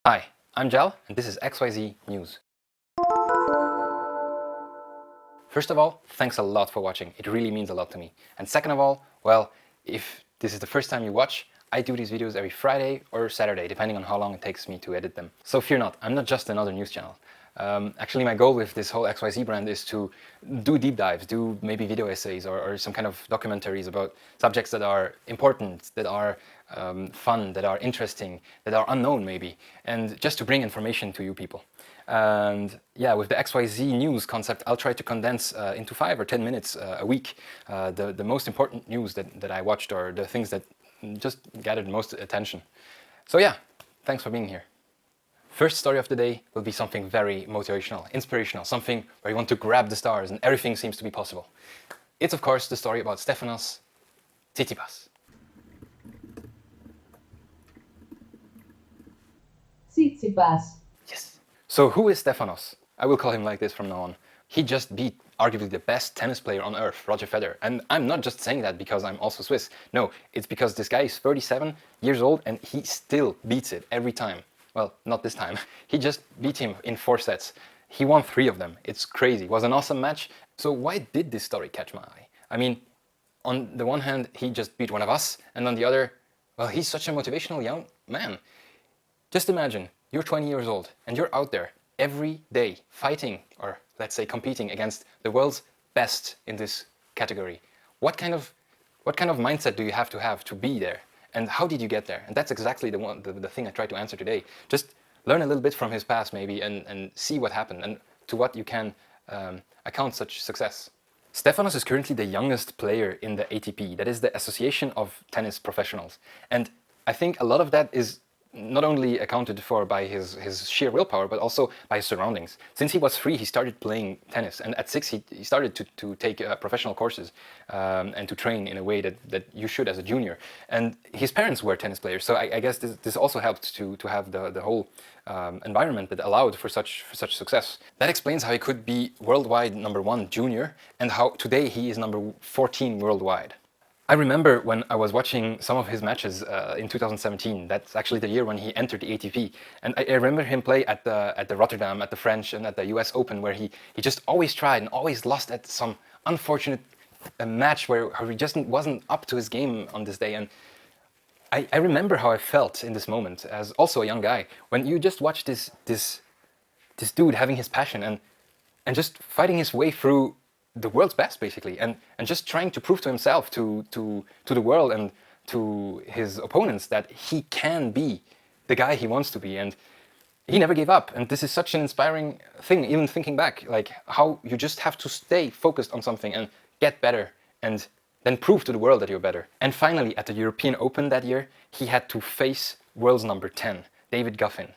Hi, I'm Jal, and this is XYZ News. First of all, thanks a lot for watching. It really means a lot to me. And second of all, well, if this is the first time you watch, I do these videos every Friday or Saturday, depending on how long it takes me to edit them. So fear not, I'm not just another news channel. Actually, my goal with this whole XYZ brand is to do deep dives, do maybe video essays or some kind of documentaries about subjects that are important, that are fun, that are interesting, that are unknown maybe, and just to bring information to you people. And yeah, with the XYZ news concept, I'll try to condense into 5 or 10 minutes a week the most important news that I watched, or the things that just gathered most attention. So yeah, thanks for being here. First story of the day will be something very motivational, inspirational, something where you want to grab the stars and everything seems to be possible. It's of course the story about Stefanos Tsitsipas. Tsitsipas. Yes. So who is Stefanos? I will call him like this from now on. He just beat arguably the best tennis player on earth, Roger Federer. And I'm not just saying that because I'm also Swiss. No, it's because this guy is 37 years old and he still beats it every time. Well, not this time. He just beat him in 4 sets. He won 3 of them. It's crazy. It was an awesome match. So why did this story catch my eye? I mean, on the one hand, he just beat one of us, and on the other, well, he's such a motivational young man. Just imagine, you're 20 years old and you're out there every day fighting, or let's say competing against the world's best in this category. What kind of mindset do you have to be there? And how did you get there? And that's exactly the thing I try to answer today. Just learn a little bit from his past maybe and see what happened and to what you can account such success. Stefanos is currently the youngest player in the ATP, that is the Association of Tennis Professionals. And I think a lot of that is not only accounted for by his sheer willpower, but also by his surroundings. Since he was 3, he started playing tennis, and at 6 he started to take professional courses and to train in a way that you should as a junior. And his parents were tennis players, so I guess this also helped to have the whole environment that allowed for such success. That explains how he could be worldwide #1 junior, and how today he is number 14 worldwide. I remember when I was watching some of his matches in 2017. That's actually the year when he entered the ATP, and I remember him play at the Rotterdam, at the French, and at the US Open, where he just always tried and always lost at some unfortunate match where he just wasn't up to his game on this day. And I remember how I felt in this moment as also a young guy when you just watch this dude having his passion and just fighting his way through the world's best basically, and just trying to prove to himself, to the world and to his opponents that he can be the guy he wants to be, and he never gave up. And this is such an inspiring thing, even thinking back, like how you just have to stay focused on something and get better and then prove to the world that you're better. And finally, at the European Open that year, he had to face world's number 10, David Goffin.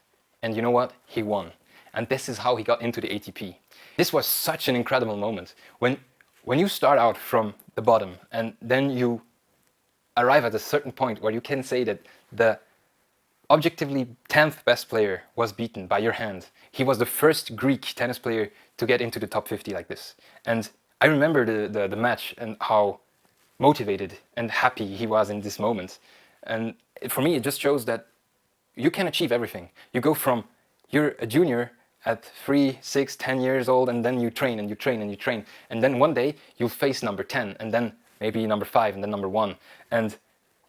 And you know what? He won. And this is how he got into the ATP. This was such an incredible moment. When you start out from the bottom and then you arrive at a certain point where you can say that the objectively 10th best player was beaten by your hand. He was the first Greek tennis player to get into the top 50 like this. And I remember the match and how motivated and happy he was in this moment. And for me, it just shows that you can achieve everything. You go from, you're a junior at 3, 6, 10 years old, and then you train and you train and you train. And then one day you'll face number 10, and then maybe number 5, and then number 1. And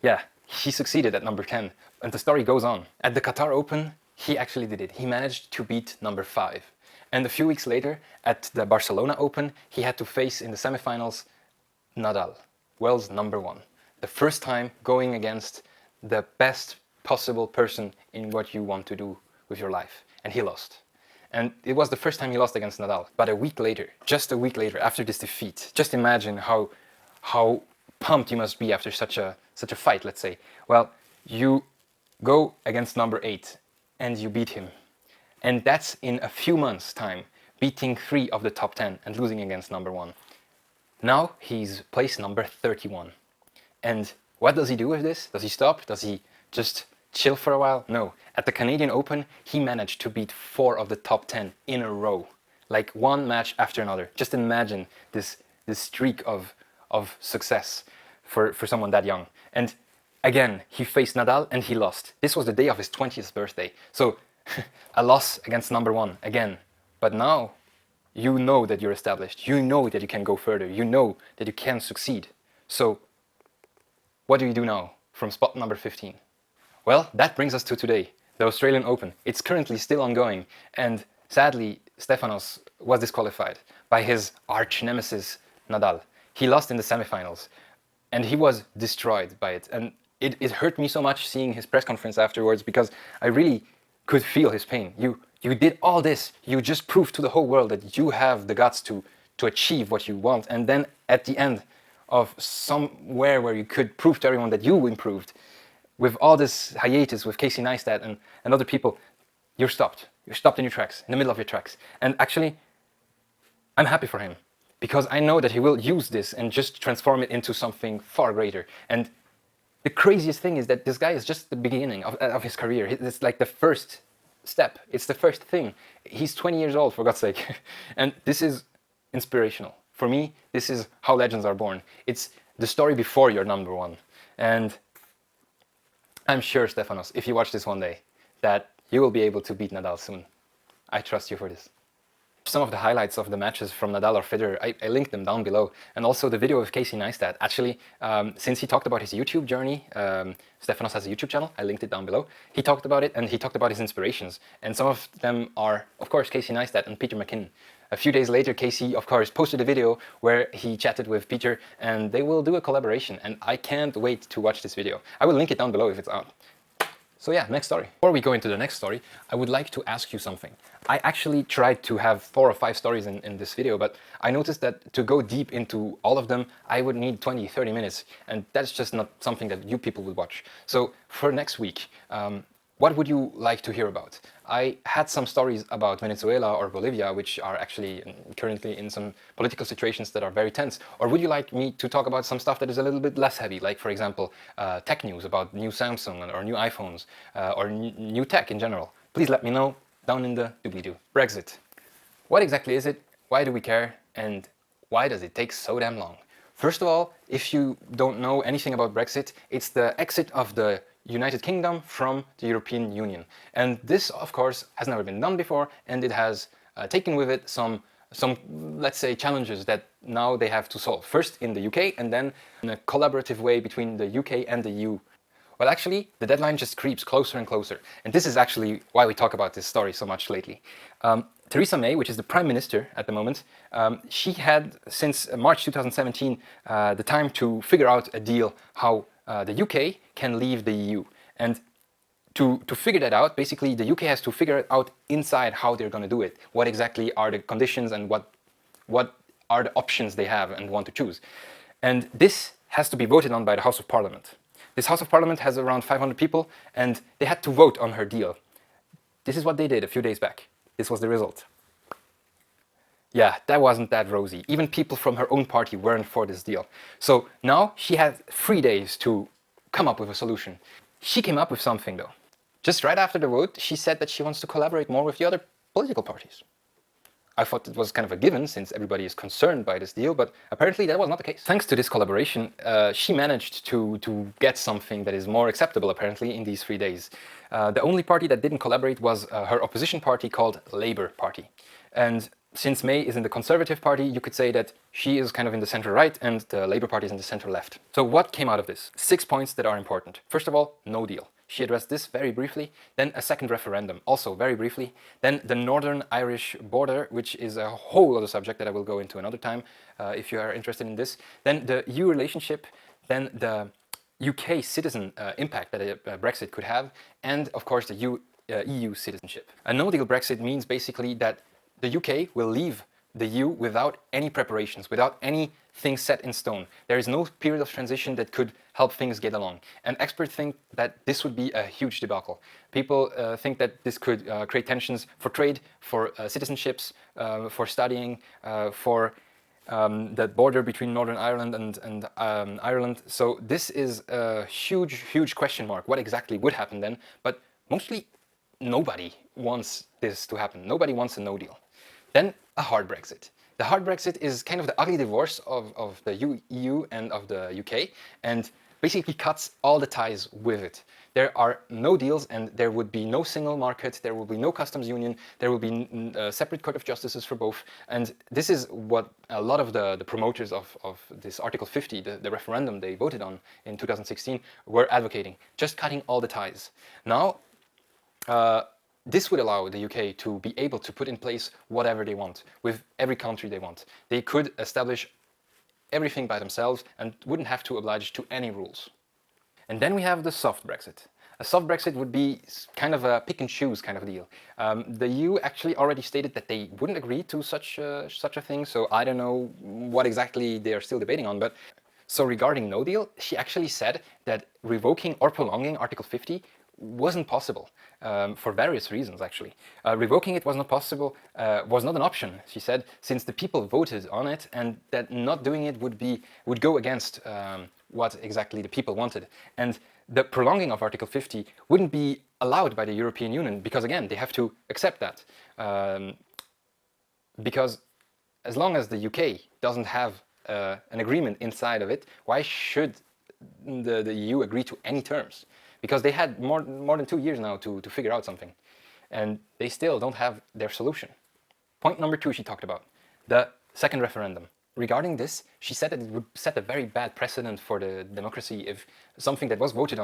yeah, he succeeded at number 10. And the story goes on. At the Qatar Open, he actually did it. He managed to beat number 5. And a few weeks later, at the Barcelona Open, he had to face in the semifinals Nadal, world's number 1. The first time going against the best possible person in what you want to do with your life. And he lost. And it was the first time he lost against Nadal. But a week later, just a week later, after this defeat, just imagine how pumped you must be after such a fight, let's say. Well, you go against number 8 and you beat him. And that's in a few months' time, beating 3 of the top 10 and losing against number 1. Now he's placed number 31. And what does he do with this? Does he stop? Does he just chill for a while? No. At the Canadian Open, he managed to beat 4 of the top 10 in a row. Like one match after another. Just imagine this streak of success for someone that young. And again, he faced Nadal and he lost. This was the day of his 20th birthday. So a loss against number one again. But now you know that you're established. You know that you can go further. You know that you can succeed. So what do you do now from spot number 15? Well, that brings us to today, the Australian Open. It's currently still ongoing, and sadly, Stefanos was disqualified by his arch nemesis, Nadal. He lost in the semifinals, and he was destroyed by it. And it hurt me so much seeing his press conference afterwards, because I really could feel his pain. You did all this, you just proved to the whole world that you have the guts to achieve what you want, and then at the end of somewhere where you could prove to everyone that you improved, with all this hiatus with Casey Neistat and other people, you're stopped. You're stopped in your tracks, in the middle of your tracks. And actually, I'm happy for him, because I know that he will use this and just transform it into something far greater. And the craziest thing is that this guy is just the beginning of his career. It's like the first step. It's the first thing. He's 20 years old, for God's sake. And this is inspirational. For me, this is how legends are born. It's the story before you're number one. And I'm sure, Stefanos, if you watch this one day, that you will be able to beat Nadal soon. I trust you for this. Some of the highlights of the matches from Nadal or Federer, I linked them down below. And also the video of Casey Neistat. Actually, since he talked about his YouTube journey, Stefanos has a YouTube channel, I linked it down below. He talked about it, and he talked about his inspirations. And some of them are, of course, Casey Neistat and Peter McKinnon. A few days later, Casey, of course, posted a video where he chatted with Peter, and they will do a collaboration. And I can't wait to watch this video. I will link it down below if it's out. So yeah, next story. Before we go into the next story, I would like to ask you something. I actually tried to have 4 or 5 stories in this video, but I noticed that to go deep into all of them, I would need 20, 30 minutes, and that's just not something that you people would watch. So for next week, what would you like to hear about? I had some stories about Venezuela or Bolivia, which are actually currently in some political situations that are very tense. Or would you like me to talk about some stuff that is a little bit less heavy, like, for example, tech news about new Samsung or new iPhones or new tech in general? Please let me know down in the doobly-doo. Brexit. What exactly is it? Why do we care? And why does it take so damn long? First of all, if you don't know anything about Brexit, it's the exit of the United Kingdom from the European Union. And this, of course, has never been done before, and it has taken with it some, let's say, challenges that now they have to solve. First in the UK, and then in a collaborative way between the UK and the EU. Well, actually, the deadline just creeps closer and closer. And this is actually why we talk about this story so much lately. Theresa May, which is the Prime Minister at the moment, she had, since March 2017, the time to figure out a deal how the UK can leave the EU. And to figure that out, basically the UK has to figure it out inside how they're going to do it. What exactly are the conditions and what are the options they have and want to choose. And this has to be voted on by the House of Parliament. This House of Parliament has around 500 people, and they had to vote on her deal. This is what they did a few days back. This was the result. Yeah, that wasn't that rosy. Even people from her own party weren't for this deal. So now she had 3 days to come up with a solution. She came up with something though. Just right after the vote, she said that she wants to collaborate more with the other political parties. I thought it was kind of a given since everybody is concerned by this deal, but apparently that was not the case. Thanks to this collaboration, she managed to get something that is more acceptable apparently in these 3 days. The only party that didn't collaborate was her opposition party called Labour Party. And since May is in the Conservative Party, you could say that she is kind of in the center-right and the Labour Party is in the center-left. So what came out of this? 6 points that are important. First of all, no deal. She addressed this very briefly. Then a second referendum, also very briefly. Then the Northern Irish border, which is a whole other subject that I will go into another time if you are interested in this. Then the EU relationship. Then the UK citizen impact that a Brexit could have. And of course the EU citizenship. A no-deal Brexit means basically that the UK will leave the EU without any preparations, without anything set in stone. There is no period of transition that could help things get along. And experts think that this would be a huge debacle. People think that this could create tensions for trade, for citizenships, for studying, for the border between Northern Ireland and Ireland. So this is a huge, huge question mark. What exactly would happen then? But mostly nobody wants this to happen. Nobody wants a no deal. Then a hard Brexit. The hard Brexit is kind of the ugly divorce of the EU and of the UK. And basically cuts all the ties with it. There are no deals, and there would be no single market, there will be no customs union, there will be a separate court of justices for both. And this is what a lot of the promoters of this Article 50, the referendum they voted on in 2016, were advocating, just cutting all the ties. Now, this would allow the UK to be able to put in place whatever they want with every country they want. They could establish everything by themselves and wouldn't have to oblige to any rules. And then we have the soft Brexit. A soft Brexit would be kind of a pick and choose kind of deal. The EU actually already stated that they wouldn't agree to such a thing, so I don't know what exactly they are still debating on. But so regarding no deal, she actually said that revoking or prolonging Article 50 wasn't possible for various reasons, actually. Revoking it was not possible, was not an option, she said, since the people voted on it, and that not doing it would go against what exactly the people wanted. And the prolonging of Article 50 wouldn't be allowed by the European Union because, again, they have to accept that. Because as long as the UK doesn't have an agreement inside of it, why should the EU agree to any terms? Because they had more than 2 years now to figure out something. And they still don't have their solution. Point number 2 she talked about, the second referendum. Regarding this, she said that it would set a very bad precedent for the democracy if something that was voted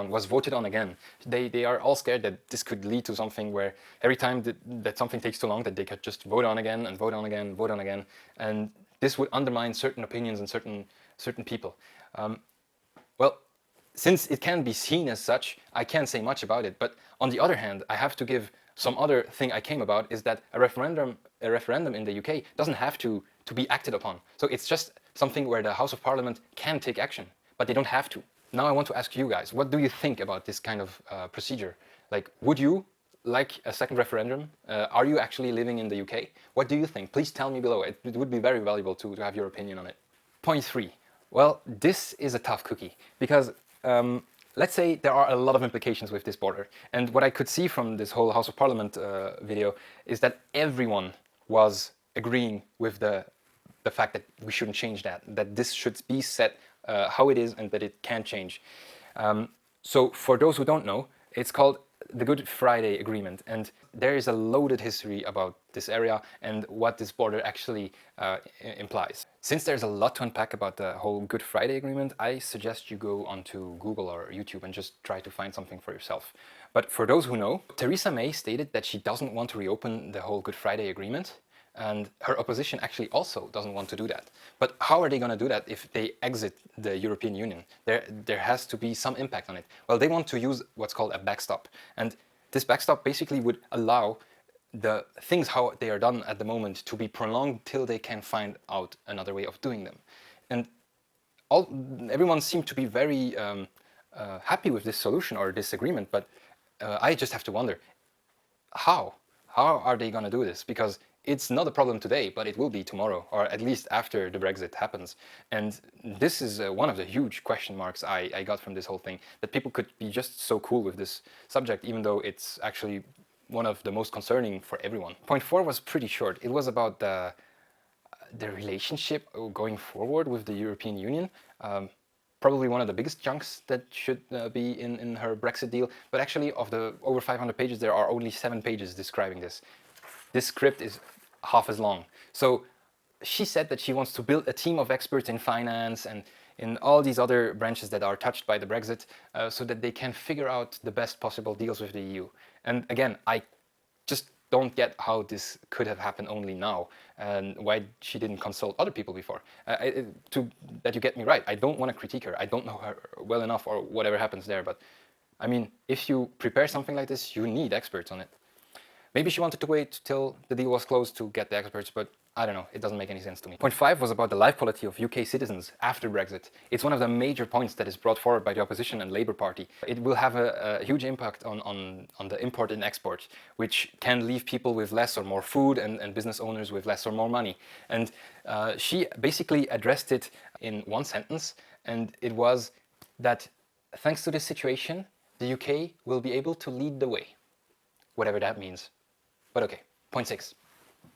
on again. They are all scared that this could lead to something where every time that something takes too long, that they could just vote on again and vote on again, vote on again. And this would undermine certain opinions and certain people. Well, since it can be seen as such, I can't say much about it. But on the other hand, I have to give some other thing I came about, is that a referendum in the UK doesn't have to be acted upon. So it's just something where the House of Parliament can take action, but they don't have to. Now I want to ask you guys, what do you think about this kind of procedure? Like, would you like a second referendum? Are you actually living in the UK? What do you think? Please tell me below. It would be very valuable to have your opinion on it. Point 3. Well, this is a tough cookie because let's say there are a lot of implications with this border. And what I could see from this whole House of Parliament video is that everyone was agreeing with the fact that we shouldn't change that this should be set how it is and that it can change. So for those who don't know, it's called the Good Friday Agreement, and there is a loaded history about this area and what this border actually implies. Since there's a lot to unpack about the whole Good Friday Agreement, I suggest you go onto Google or YouTube and just try to find something for yourself. But for those who know, Theresa May stated that she doesn't want to reopen the whole Good Friday Agreement, and her opposition actually also doesn't want to do that. But how are they going to do that if they exit the European Union? There has to be some impact on it. Well, they want to use what's called a backstop. And this backstop basically would allow the things how they are done at the moment to be prolonged till they can find out another way of doing them. And everyone seemed to be very happy with this solution or this agreement, but I just have to wonder, how are they going to do this? Because it's not a problem today, but it will be tomorrow, or at least after the Brexit happens. And this is one of the huge question marks I got from this whole thing, that people could be just so cool with this subject, even though it's actually one of the most concerning for everyone. Point 4 was pretty short. It was about the relationship going forward with the European Union. Probably one of the biggest chunks that should be in her Brexit deal. But actually, of the over 500 pages, there are only 7 pages describing this. This script is half as long. So she said that she wants to build a team of experts in finance and in all these other branches that are touched by the Brexit so that they can figure out the best possible deals with the EU. And again, I just don't get how this could have happened only now and why she didn't consult other people before. That you get me right, I don't want to critique her. I don't know her well enough or whatever happens there, but I mean, if you prepare something like this, you need experts on it. Maybe she wanted to wait till the deal was closed to get the experts, but I don't know, it doesn't make any sense to me. Point 5 was about the life quality of UK citizens after Brexit. It's one of the major points that is brought forward by the opposition and Labour Party. It will have a huge impact on the import and export, which can leave people with less or more food and business owners with less or more money. And she basically addressed it in one sentence, and it was that thanks to this situation, the UK will be able to lead the way, whatever that means. But okay, point 6.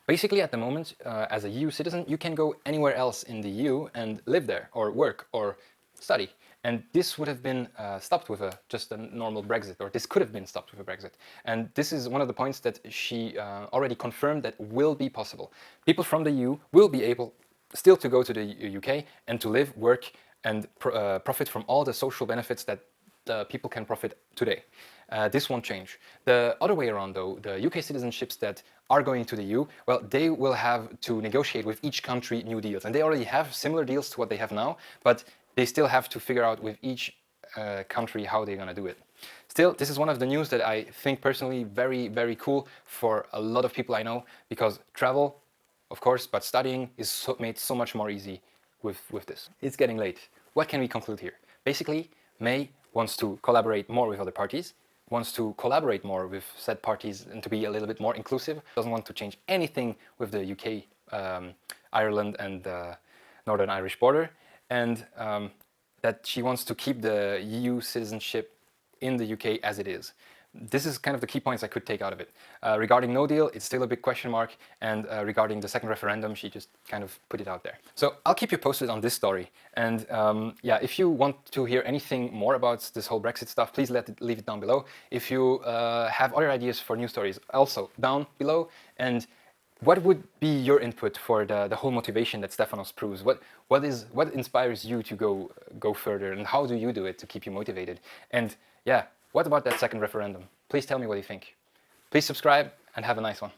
Basically, at the moment, as a EU citizen, you can go anywhere else in the EU and live there, or work, or study. And this would have been stopped with just a normal Brexit, or this could have been stopped with a Brexit. And this is one of the points that she already confirmed that will be possible. People from the EU will be able still to go to the UK and to live, work, and profit from all the social benefits that people can profit today. This won't change. The other way around, though, the UK citizenships that are going to the EU, well, they will have to negotiate with each country new deals. And they already have similar deals to what they have now, but they still have to figure out with each country how they're going to do it. Still, this is one of the news that I think personally very, very cool for a lot of people I know, because travel, of course, but studying is made so much more easy with this. It's getting late. What can we conclude here? Basically, May wants to collaborate more with other parties, wants to collaborate more with said parties and to be a little bit more inclusive, doesn't want to change anything with the UK, Ireland and Northern Irish border, and that she wants to keep the EU citizenship in the UK as it is. This is kind of the key points I could take out of it. Regarding no deal, it's still a big question mark, and regarding the second referendum, she just kind of put it out there. So I'll keep you posted on this story, and yeah, if you want to hear anything more about this whole Brexit stuff, please leave it down below. If you have other ideas for news stories, also down below. And what would be your input for the whole motivation that Stefanos proves? What inspires you to go further, and how do you do it to keep you motivated? And yeah, what about that second referendum? Please tell me what you think. Please subscribe and have a nice one.